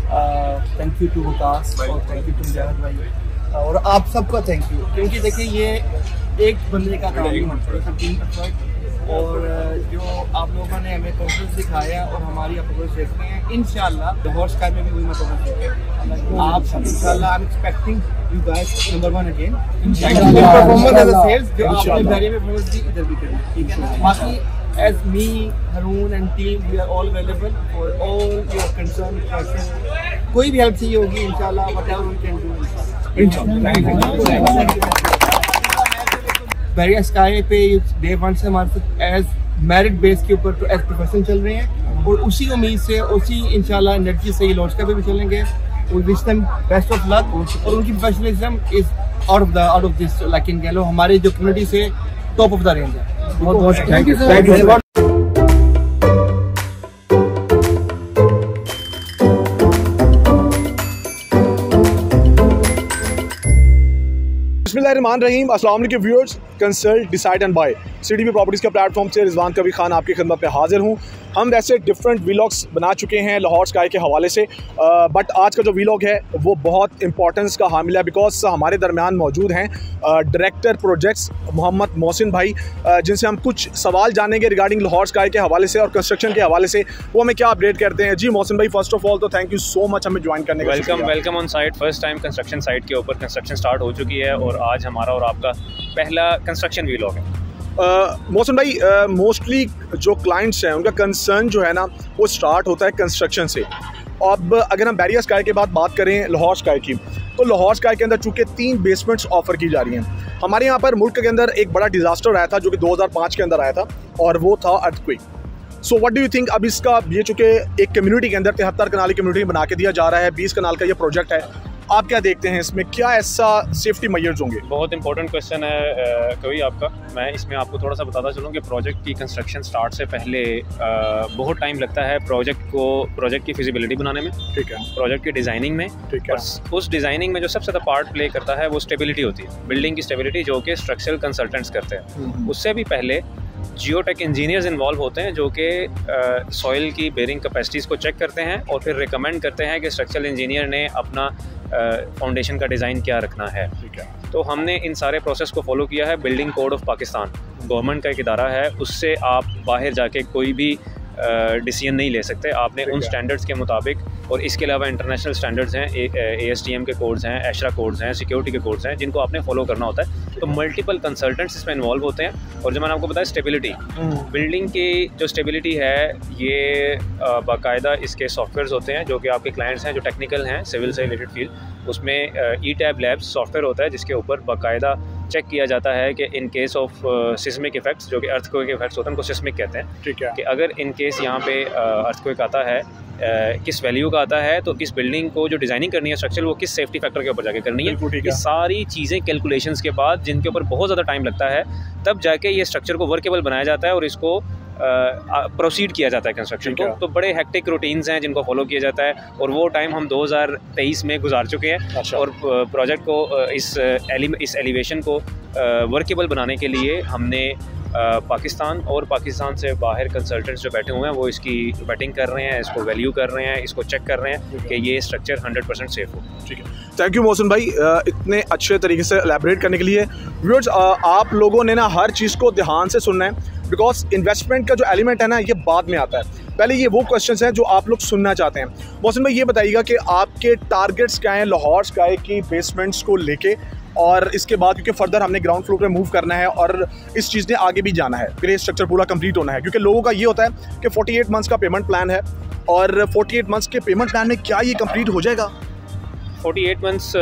Thank you to Waqas और thank you to मुजाहिद भाई और आप सबका थैंक यू, क्योंकि देखिए ये एक बंदे का काम नहीं होता, टीम एफर्ट और जो आप लोगों ने हमें कॉन्फिडेंस दिखाया और हमारी अप्रोच देख रहे हैं, इंशाल्लाह लाहौर स्काई में भी वही मतलब आप इंशाल्लाह I am expecting you guys number 1 again इंशाल्लाह परफॉर्मेंस एज सेल्स जो आपने बैरियर में परफॉर्मेंस दी इधर भी करें, ठीक है ना। बाकी as me, Haroon and team, we are all available for all your concern, questions. कोई भी हेल्प चाहिए होगी इंशाल्लाह, whatever we can do इंशाल्लाह। बैरियर स्काई पे डे 1 से हमारे साथ एज मेरिट बेस के ऊपर तो एज प्रोफेशनल चल रहे हैं और उसी उम्मीद से उसी इंशाल्लाह एनर्जी से लॉन्च पे भी चलेंगे। We wish them best of luck और उनकी professionalism is out of this like in कह लो हमारे जो कम्युनिटी से टॉप ऑफ द रेंज है। बहुत थैंक यू सर। बिस्मिल्लाहिर्रहमानिर्रहीम, अस्सलाम वालेकुम viewers. Consult decide and buy CDP properties के प्लेटफॉर्म से रिजवान कबीर खान आपकी खिदमत पे हाजिर हूँ। हम वैसे डिफरेंट वीलॉग्स बना चुके हैं लाहौर स्काई के हवाले से, बट आज का जो वीलॉग है वो बहुत इंपॉर्टेंस का हामिल है बिकॉज हमारे दरमियान मौजूद हैं डायरेक्टर प्रोजेक्ट्स मोहम्मद मोहसिन भाई, जिनसे हम कुछ सवाल जानेंगे रिगार्डिंग लाहौर स्काई के हवाले से और कंस्ट्रक्शन के हवाले से। वो हमें क्या अपडेट करते हैं। जी मोहसिन भाई, फर्स्ट ऑफ ऑल तो थैंक यू सो मच हमें ज्वाइन करने का। Welcome on site. First time construction site के ऊपर कंस्ट्रक्शन स्टार्ट हो चुकी है और आज हमारा और आपका पहला कंस्ट्रक्शन वीलॉग है। मोहसिन भाई, मोस्टली जो क्लाइंट्स हैं उनका कंसर्न जो है ना वो स्टार्ट होता है कंस्ट्रक्शन से। अब अगर हम बैरियर स्काई के बाद बात करें लाहौर स्काई की, तो लाहौर स्काई के अंदर चूँकि 3 बेसमेंट्स ऑफर की जा रही हैं। हमारे यहाँ पर मुल्क के अंदर एक बड़ा डिज़ास्टर आया था जो कि 2005 के अंदर आया था और वो था earthquake. So what do you think, अब इसका ये चूँकि एक कम्युनिटी के अंदर 73 कनाल की कम्युनिटी बना के दिया जा रहा है, 20 कनाल का ये प्रोजेक्ट है, आप क्या देखते हैं इसमें, क्या ऐसा सेफ्टी मेजर्स होंगे? बहुत इंपॉर्टेंट क्वेश्चन है कभी आपका। मैं इसमें आपको थोड़ा सा बताता चलूँ कि प्रोजेक्ट की कंस्ट्रक्शन स्टार्ट से पहले बहुत टाइम लगता है प्रोजेक्ट की फिजिबिलिटी बनाने में, ठीक है, प्रोजेक्ट की डिज़ाइनिंग में, ठीक है। उस डिज़ाइनिंग में जो सबसे ज़्यादा पार्ट प्ले करता है वो स्टेबिलिटी होती है, बिल्डिंग की स्टेबिलिटी, जो कि स्ट्रक्चरल कंसल्टेंट्स करते हैं। उससे भी पहले जियोटेक इंजीनियर्स इन्वॉल्व होते हैं जो कि सॉइल की बेरिंग कैपेसिटीज़ को चेक करते हैं और फिर रिकमेंड करते हैं कि स्ट्रक्चरल इंजीनियर ने अपना फाउंडेशन का डिज़ाइन क्या रखना है, ठीक है। तो हमने इन सारे प्रोसेस को फॉलो किया है। Building code of Pakistan government का एक इदारा है, उससे आप बाहर जाके कोई भी डिसीजन नहीं ले सकते। आपने उन स्टैंडर्ड्स के मुताबिक, और इसके अलावा इंटरनेशनल स्टैंडर्ड्स हैं, ASTM के कोड्स हैं, एशरा कोड्स हैं, सिक्योरिटी के कोड्स हैं, जिनको आपने फॉलो करना होता है। तो मल्टीपल कंसल्टेंट्स इसमें इन्वॉल्व होते हैं। और जो मैंने आपको बताया स्टेबिलिटी, बिल्डिंग की जो स्टेबिलिटी है ये बाकायदा इसके सॉफ्टवेयर्स होते हैं जो कि आपके क्लाइंट्स हैं जो टेक्निकल हैं, सिविल से रिलेटेड फील्ड, उसमें ETAB लैब्स सॉफ्टवेयर होता है जिसके ऊपर बाकायदा चेक किया जाता है कि in case of seismic effects, जो कि अर्थक्वेक इफेक्ट्स होते हैं, उनको सिस्मिक कहते हैं, ठीक है, कि अगर इन केस यहाँ पे अर्थक्वेक आता है, किस वैल्यू का आता है, तो इस बिल्डिंग को जो डिज़ाइनिंग करनी है स्ट्रक्चर, वो किस सेफ्टी फैक्टर के ऊपर जाके करनी है। ये सारी चीज़ें कैलकुलेशंस के बाद, जिनके ऊपर बहुत ज़्यादा टाइम लगता है, तब जाके ये स्ट्रक्चर को वर्केबल बनाया जाता है और इसको प्रोसीड किया जाता है कंस्ट्रक्शन को। तो बड़े हेक्टिक रूटीन्स हैं जिनको फॉलो किया जाता है और वो टाइम हम 2023 में गुजार चुके हैं। अच्छा। और प्रोजेक्ट को इस एलिवेशन को वर्केबल बनाने के लिए हमने पाकिस्तान से बाहर कंसल्टेंट्स जो बैठे हुए हैं वो इसकी वेटिंग कर रहे हैं, इसको वैल्यू कर रहे हैं, इसको चेक कर रहे हैं कि ये स्ट्रक्चर 100% सेफ हो। ठीक है, थैंक यू मोहसिन भाई इतने अच्छे तरीके से एलैबोरेट करने के लिए। व्यूअर्स, आप लोगों ने ना हर चीज़ को ध्यान से सुनना है बिकॉज इन्वेस्टमेंट का जो एलिमेंट है ना ये बाद में आता है। पहले ये वो क्वेश्चंस हैं जो आप लोग सुनना चाहते हैं। मोहसिन भाई, ये बताइएगा कि आपके टारगेट्स क्या हैं लाहौर स्काई की बेसमेंट्स को लेके, और इसके बाद क्योंकि फर्दर हमने ग्राउंड फ्लोर पे मूव करना है और इस चीज़ ने आगे भी जाना है, फिर ये स्ट्रक्चर पूरा कंप्लीट होना है। क्योंकि लोगों का ये होता है कि 48 मंथ्स का पेमेंट प्लान है और 48 मंथ्स के पेमेंट प्लान में क्या ये कंप्लीट हो जाएगा? 48 मंथ्स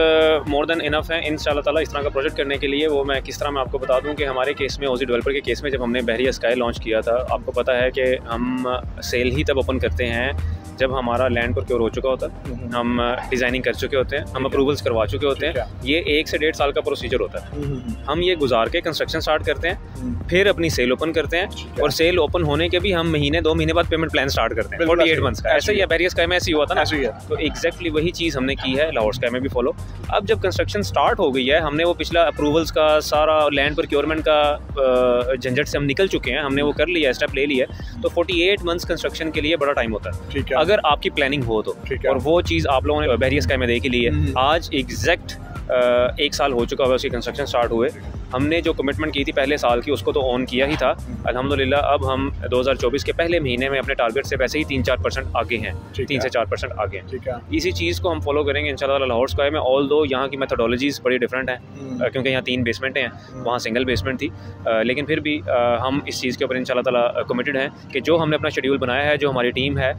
मोर देन इनफ है इंशाल्लाह ताला इस तरह का प्रोजेक्ट करने के लिए। वो मैं किस तरह मैं आपको बता दूं कि हमारे केस में, ओजी डेवलपर के केस में, जब हमने बैरियर स्काई लॉन्च किया था, आपको पता है कि हम सेल ही तब ओपन करते हैं जब हमारा लैंड प्रोक्योर हो चुका होता है, हम डिज़ाइनिंग कर चुके होते हैं, हम अप्रूवल्स करवा चुके होते हैं। ये 1 से 1.5 साल का प्रोसीजर होता है। हम ये गुजार के कंस्ट्रक्शन स्टार्ट करते हैं, फिर अपनी सेल ओपन करते हैं और सेल ओपन होने के भी हम 2 महीने बाद पेमेंट प्लान स्टार्ट करते हैं 48 मंथ्स का। ऐसा ही है, बैरियर स्काई में ऐसे ही हुआ था ना। तो एग्जैक्टली वही चीज़ हमने की है लाहौर स्काई में भी फॉलो। अब जब कंस्ट्रक्शन स्टार्ट हो गई है, हमने वो पिछला अप्रूवल्स का सारा लैंड प्रोक्योरमेंट का झंझट से हम निकल चुके हैं, हमने वो कर लिया, स्टेप ले लिया। तो 48 मंथ्स कंस्ट्रक्शन के लिए बड़ा टाइम होता है। अगर आपकी प्लानिंग हो तो, और वो चीज़ आप लोगों ने बहरिया स्काई में देख ली है। आज एग्जैक्ट 1 साल हो चुका है उसकी कंस्ट्रक्शन स्टार्ट हुए। हमने जो कमिटमेंट की थी पहले साल की उसको तो ऑन किया ही था अल्हम्दुलिल्लाह। अब हम 2024 के पहले महीने में अपने टारगेट से वैसे ही 3-4% आगे हैं, 3 से 4% आगे हैं। इसी चीज़ को हम फॉलो करेंगे इंशाल्लाह लाहौर स्काई में। ऑल दो यहाँ की मेथोडोलॉजीज़ बड़ी डिफरेंट हैं क्योंकि यहाँ 3 बेसमेंटें हैं, वहाँ सिंगल बेसमेंट थी, लेकिन फिर भी हम इस चीज़ के ऊपर इंशाल्लाह ताला कमिटेड हैं कि जो हमने अपना शेड्यूल बनाया है, जो हमारी टीम है,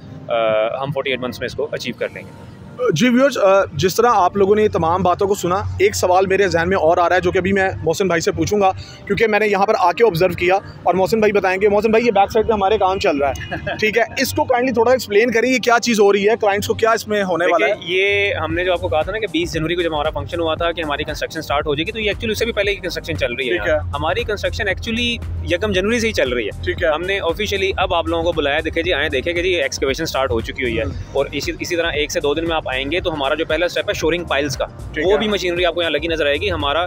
हम 48 मंथ्स में इसको अचीव कर लेंगे। जी व्यूअर्स, जिस तरह आप लोगों ने तमाम बातों को सुना, एक सवाल मेरे जहन में और आ रहा है जो कि अभी मैं मोहसिन भाई से पूछूंगा, क्योंकि मैंने यहाँ पर आके ऑब्जर्व किया और मोहसिन भाई बताएंगे। मोहसिन भाई, ये बैक साइड पे हमारे काम चल रहा है, ठीक है, इसको काइंडली थोड़ा एक्सप्लेन करें, ये क्या चीज़ हो रही है, क्लाइंट्स को क्या इसमें होने वाला है? ये हमने जो आपको कहा था ना कि 20 जनवरी को जब हमारा फंक्शन हुआ था कि हमारी कंस्ट्रक्शन स्टार्ट हो जाएगी, तो ये एक्चुअली उससे भी पहले की कंस्ट्रक्शन चल रही है। हमारी कंस्ट्रक्शन एक्चुअली 1 जनवरी से ही चल रही है, ठीक है। हमने ऑफिशियली अब आप लोगों को बुलाया, देखे जी आए, देखे कि जी एक्सकवेशन स्टार्ट हो चुकी हुई है, और इसी तरह 1 से 2 दिन में आप आएंगे तो हमारा जो पहला स्टेप है शोरिंग पाइल्स का, वो भी मशीनरी आपको यहाँ लगी नजर आएगी। हमारा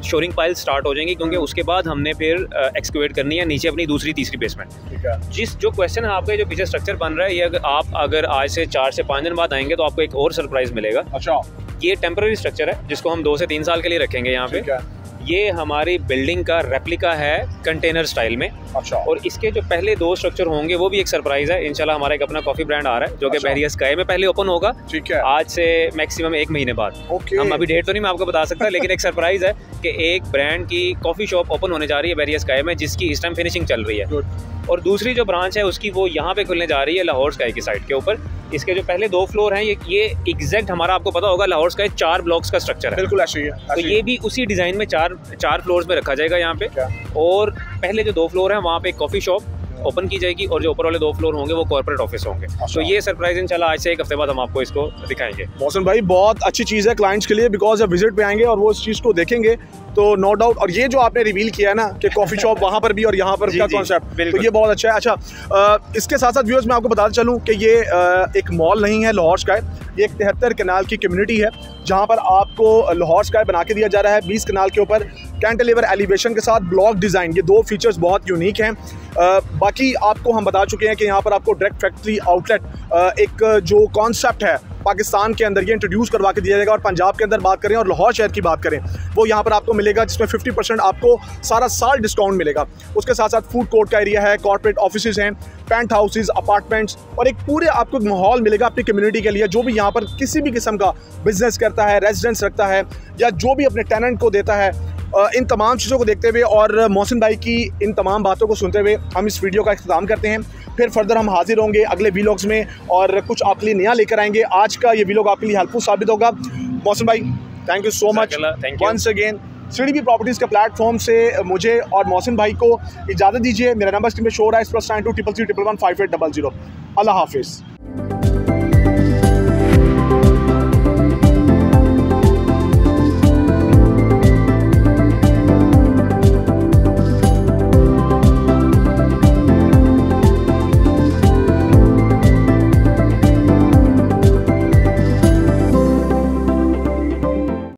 शोरिंग पाइल्स स्टार्ट हो जाएंगी क्योंकि उसके बाद हमने फिर एक्सक्यूवेट करनी है नीचे अपनी दूसरी तीसरी बेसमेंट। जो क्वेश्चन है आपका, जो पीछे स्ट्रक्चर बन रहा है, ये अगर आज से 4 से 5 दिन बाद आएंगे तो आपको एक और सरप्राइज मिलेगा। अच्छा, ये टेम्पररी स्ट्रक्चर है जिसको हम 2 से 3 साल के लिए रखेंगे यहाँ पे। ये हमारी बिल्डिंग का रेप्लिका है कंटेनर स्टाइल में। अच्छा। और इसके जो पहले 2 स्ट्रक्चर होंगे वो भी एक सरप्राइज है। इंशाल्लाह हमारा एक अपना कॉफी ब्रांड आ रहा है जो कि बहरिया स्काई में पहले ओपन होगा, ठीक है, आज से मैक्सिमम 1 महीने बाद। हम अभी डेट तो नहीं मैं आपको बता सकता, लेकिन एक सरप्राइज है कि एक ब्रांड की कॉफी शॉप ओपन होने जा रही है बहरिया स्काई में, जिसकी इस टाइम फिनिशिंग चल रही है। और दूसरी जो ब्रांच है उसकी वो यहाँ पे खुलने जा रही है लाहौर स्काई की साइड के ऊपर। इसके जो पहले 2 फ्लोर हैं, ये एग्जैक्ट हमारा आपको पता होगा लाहौर स्काई 4 ब्लॉक्स का स्ट्रक्चर है, बिल्कुल ऐसे ही है। तो ये भी उसी डिजाइन में 4 फ्लोर्स में रखा जाएगा यहाँ पे। और पहले जो 2 फ्लोर हैं वहाँ पे कॉफी शॉप ओपन की जाएगी, और जो ऊपर वाले 2 फ्लोर होंगे वो कॉर्पोरेट ऑफिस होंगे। तो ये सरप्राइज इंशाल्लाह आज से 1 हफ्ते बाद हम आपको इसको दिखाएंगे। मोहसिन भाई, बहुत अच्छी चीज़ है क्लाइंट्स के लिए, बिकॉज जब विजिट पे आएंगे और वो इस चीज़ को देखेंगे तो नो डाउट। और ये जो आपने रिवील किया है ना कि कॉफ़ी शॉप वहाँ पर भी और यहाँ पर का कॉन्सेप्ट, तो ये बहुत अच्छा है। अच्छा, इसके साथ साथ व्यूअर्स मैं आपको बताता चलूँ कि ये एक मॉल नहीं है लाहौर स्काई, ये एक 73 कनाल की कम्युनिटी है जहाँ पर आपको लाहौर स्काई बना के दिया जा रहा है 20 कनाल के ऊपर, कैंटिलीवर एलिवेशन के साथ ब्लॉक डिज़ाइन। ये 2 फीचर्स बहुत यूनिक हैं। बाकी आपको हम बता चुके हैं कि यहाँ पर आपको डायरेक्ट फैक्ट्री आउटलेट एक जो कॉन्सेप्ट है पाकिस्तान के अंदर ये इंट्रोड्यूस करवा के दिया जाएगा। और पंजाब के अंदर बात करें और लाहौर शहर की बात करें, वो यहाँ पर आपको मिलेगा जिसमें 50% आपको सारा साल डिस्काउंट मिलेगा। उसके साथ साथ फूड कोर्ट का एरिया है, कॉर्पोरेट ऑफिसेज हैं, पेंट हाउसेज, अपार्टमेंट्स, और एक पूरे आपको माहौल मिलेगा अपनी कम्युनिटी के लिए। जो भी यहाँ पर किसी भी किस्म का बिजनेस करता है, रेजिडेंस रखता है, या जो भी अपने टेनेंट को देता है, इन तमाम चीज़ों को देखते हुए और मोहसिन भाई की इन तमाम बातों को सुनते हुए हम इस वीडियो का इख्तिताम करते हैं। फिर फर्दर हम हाजिर होंगे अगले वीलॉग्स में और कुछ आपके लिए नया लेकर आएंगे। आज का ये वीलॉग आपके लिए हेल्पफुल साबित होगा। मोहसिन भाई, thank you so much once again. CDB properties के प्लेटफॉर्म से मुझे और मोहसिन भाई को इजाज़त दीजिए। मेरा नंबर स्क्रीन पे शो हो रहा है, +92 333 111 5800। अल्लाह हाफिज़।